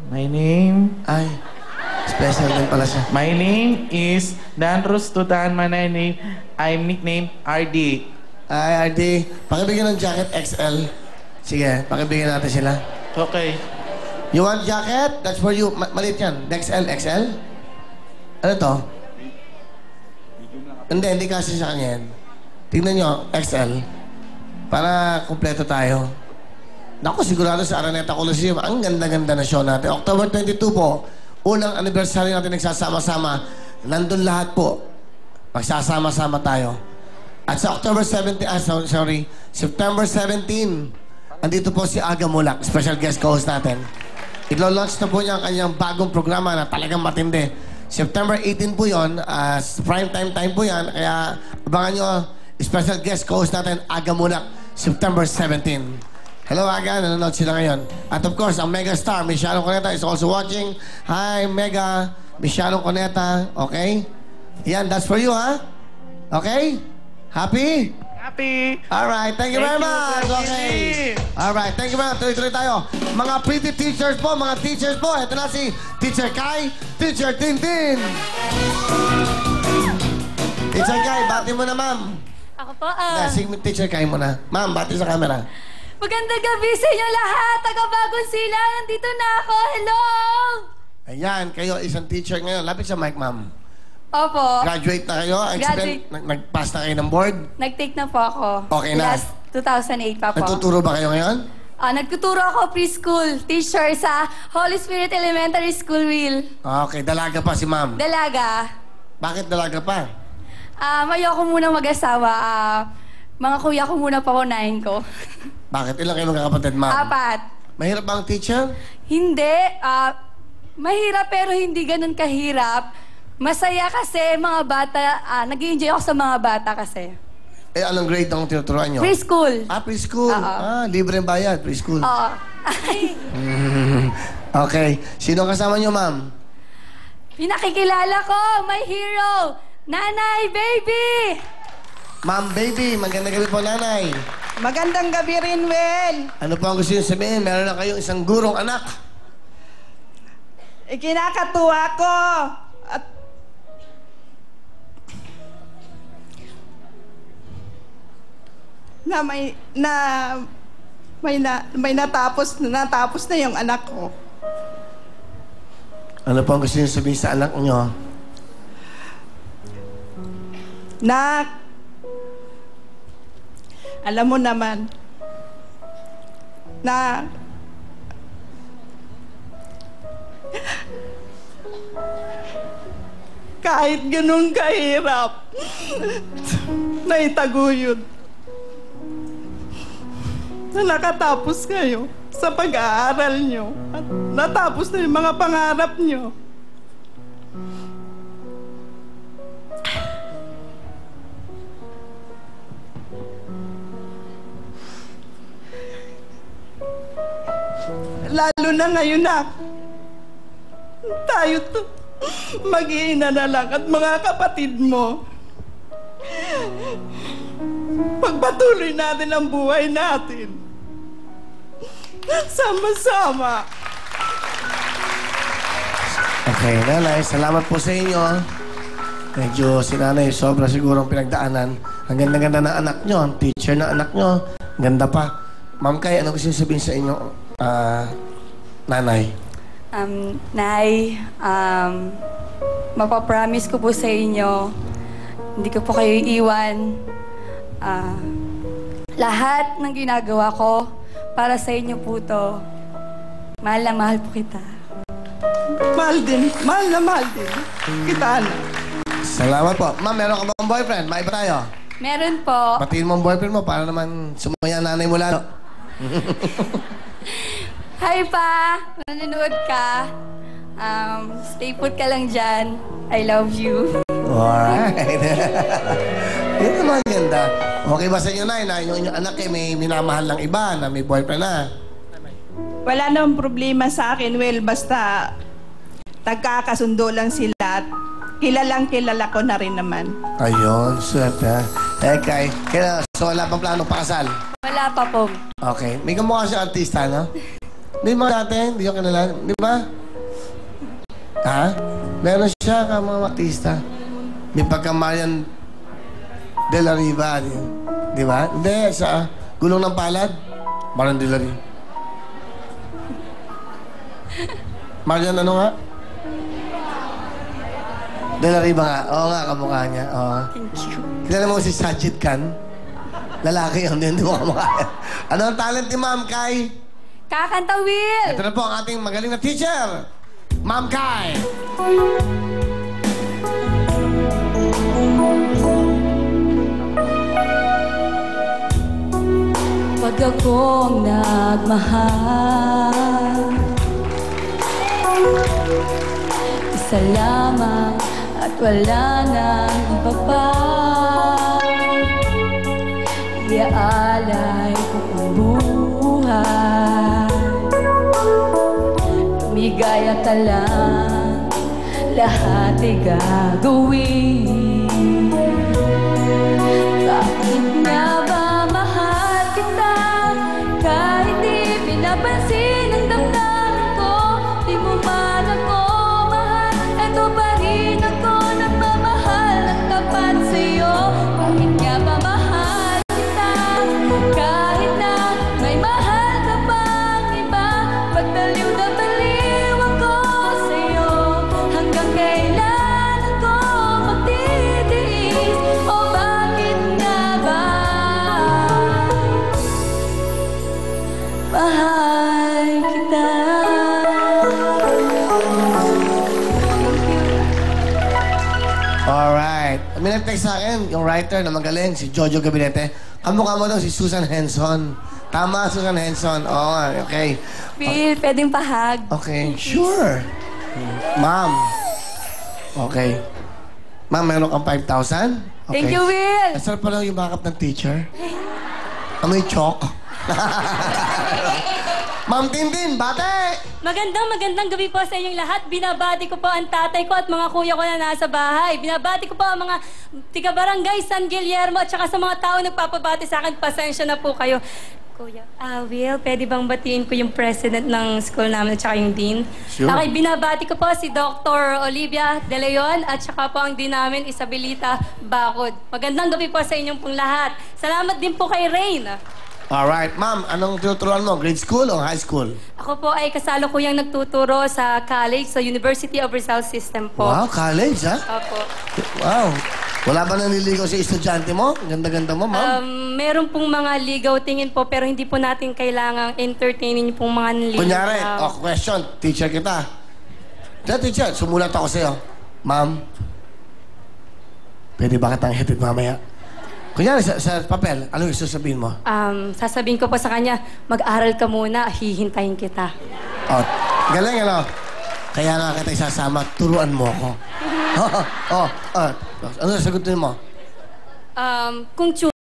My name... Ay, special din pala siya. My name is Dan Rustutan. My name, I'm nicknamed RD. Ay, RD, pakibigyan ng jacket XL. Sige, pakibigyan natin sila. Okay. You want jacket? That's for you. Maliit yan. XL, XL? Ano to? Hindi kasi sa kanya yan. Tingnan nyo, XL. Para kumpleto tayo. Naku, sigurado sa Araneta Coliseum, ang ganda-ganda na show natin. October 22 po, unang anniversary natin nagsasama-sama. Nandun lahat po. Magsasama-sama tayo. At sa October 17, September 17, andito po si Aga Mulak, special guest co-host natin. Ilo-launch na po niya ang kanyang bagong programa na talagang matindi. September 18 po yun, prime time po yan, kaya abangan nyo, special guest co-host natin, Aga Mulak, September 17. Hello, Aga, nanonood sila ngayon. At of course, ang mega star, Miss Sharon Cuneta is also watching. Hi, Mega, Miss Sharon Cuneta, okay? Yan, that's for you, ha? Okay? Happy? Happy. Alright, thank you very much. Okay. Alright, thank you very much. Tuloy-tuloy tayo. Mga pretty teachers po, Ito na si Teacher Kai, Teacher Tintin. Teacher Kai, bati mo na, ma'am. Ako po, Sige, Teacher Kai mo na. Ma'am, bati sa camera. magandang gabi sa inyo lahat. Taga-Bagong Sila, nandito na ako. Hello! Ayan, kayo isang teacher ngayon. Lapit sa mic, ma'am. Opo. Graduate na kayo? Graduate. Nag-pass na kayo ng board? Nag-take na po ako. Okay na. Last 2008 pa po. Nagtuturo ba kayo ngayon? Nagtuturo ako preschool teacher sa Holy Spirit Elementary School, Will. Okay, dalaga pa si ma'am. Dalaga. Bakit dalaga pa? Ayoko muna mag-asawa. Mga kuya ko muna paunahin ko. Bakit? Ilang kayo magkakapatid, ma'am? 4. Mahirap ba ang teacher? Hindi. Mahirap pero hindi ganun kahirap. Masaya kasi mga bata, nag-i-enjoy ako sa mga bata kasi. Eh, anong grade ang tinuturuan nyo? Preschool. Preschool. Libre ang bayad, preschool. Oo. Okay. Sino kasama nyo, ma'am? Pinakikilala ko, my hero, Nanay Baby! Ma'am Baby, magandang gabi po, nanay. Magandang gabi rin, Will. Ano po ang gusto nyo sabihin? Meron na kayong isang gurong anak. Ikinakatuwa ko at may natapos na yung anak ko. Ano po ang gusto nyo sabihin sa anak nyo? Nak, alam mo naman na kahit ganun kahirap, naitaguyod na nakatapos kayo sa pag-aaral nyo at natapos na yung mga pangarap nyo. Lalo na ngayon na tayo mag-iina na lang at mga kapatid mo. Pagpatuloy natin ang buhay natin. Sama-sama. Okay, nanay, salamat po sa inyo. Medyo si nanay, sobra sigurong pinagdaanan. Ang ganda-ganda ng anak nyo, ang teacher na anak nyo. Ganda pa. Ma'am Kay, ano gusto sabihin sa inyo, nanay? Nay, mapapromise ko po sa inyo, hindi ko po kayo iiwan. Lahat ng ginagawa ko, para sa inyo po to. Mahal na mahal po kita. Mahal din. Mahal na mahal din. Kita na. Salamat po. Ma'am, meron ka bang boyfriend? Maiba tayo. Meron po. Batiin mo ang boyfriend mo para naman sumaya nanay mo lalo. Hi pa! Nanonood ka. Stay put ka lang dyan. I love you. Alright. Yun naman ganda. Okay ba sa inyo, Nay, na yung anak may minamahal ng iba, na may boyfriend na? Wala namang problema sa akin, Will. Basta nagkakasundo lang sila at kilala ko na rin naman. Ayun, swerte. So wala pang plano pakasal? Wala pa po. Okay. May kamukha siya artista, no? Hindi mo dati, hindi ko kilala. Di ba? Ha? Meron siya ka mga artista. May pagka-Marian de la Riva. Di ba? Hindi, sa Gulong ng Palad. Marian de la Riva. Marian ano nga? De la Riva nga. Oo nga, kamukha niya. Oo. Thank you. Kilala mo si Sajid Khan? Lalaki yun, hindi mo kamukha. Ano ang talent ni Ma'am Kai? Kakanta, Will! Ito na po ang ating magaling na teacher, Ma'am Kai. Pag akong nagmahal, isa lamang at wala nang iba pa. Iaalay ko ang buhay, tumigaya ka lang, lahat ay gagawin. Bakit nga ba mahal kita, kahit di pinapansin ang damdamin ko? Di mo man ako mahal, eto pa rin ako nagmamahal at tapat sa'yo. Bakit nga ba mahal kita, kahit na may mahal ka pang iba? Pagdaliw na baliw ako sa'yo, hanggang kailan ako magtitiis? O bakit nga ba mahal kita? Alright. May nag-text sa akin, yung writer na magaling, si Jojo Gabinete. Kamukha mo daw si Susan Henson. Tama, Susan Henson. Oo, okay. Phil, pwedeng pahag. Okay, sure. Ma'am. Okay. Ma'am, meron kang 5,000? Okay. Thank you, Will! Nasarap pala yung backup ng teacher. Amoy chok. Ma'am Tintin, bate! Magandang gabi po sa inyong lahat. Binabati ko po ang tatay ko at mga kuya ko na nasa bahay. Binabati ko po ang mga tiga-barangay San Guillermo at saka sa mga tao nagpapabati sa akin. Pasensya na po kayo. Kuya, Will, pwede bang batiin ko yung president ng school namin at saka yung dean? Sure. Okay, binabati ko po si Dr. Olivia De Leon at saka po ang dean namin, Isabelita Bacod. Magandang gabi po sa inyong pong lahat. Salamat din po kay Rain. Alright, ma'am, anong tinuturuan mo? Grade school o high school? Ako po ay kasalukuyang nagtuturo sa college, sa University of Rizal System po. Wow, college, ha? Opo. Wow. Wala ba nanliligaw sa estudyante mo? Ganda-ganda mo, ma'am. Meron pong mga ligaw tingin po, pero hindi po natin kailangang entertainin yung pong mga niligaw. Kunyari, question, teacher kita. Teacher, sumulat ako sa'yo. Ma'am, pwede ba kitang hitid mamaya? Kunyari, sa papel, ano yung sasabihin mo? Sasabihin ko po sa kanya, mag-aral ka muna, hihintayin kita. Oh, galing, ano? Kaya nga kita isasama, turuan mo ako. Ano sagutin mo? Kung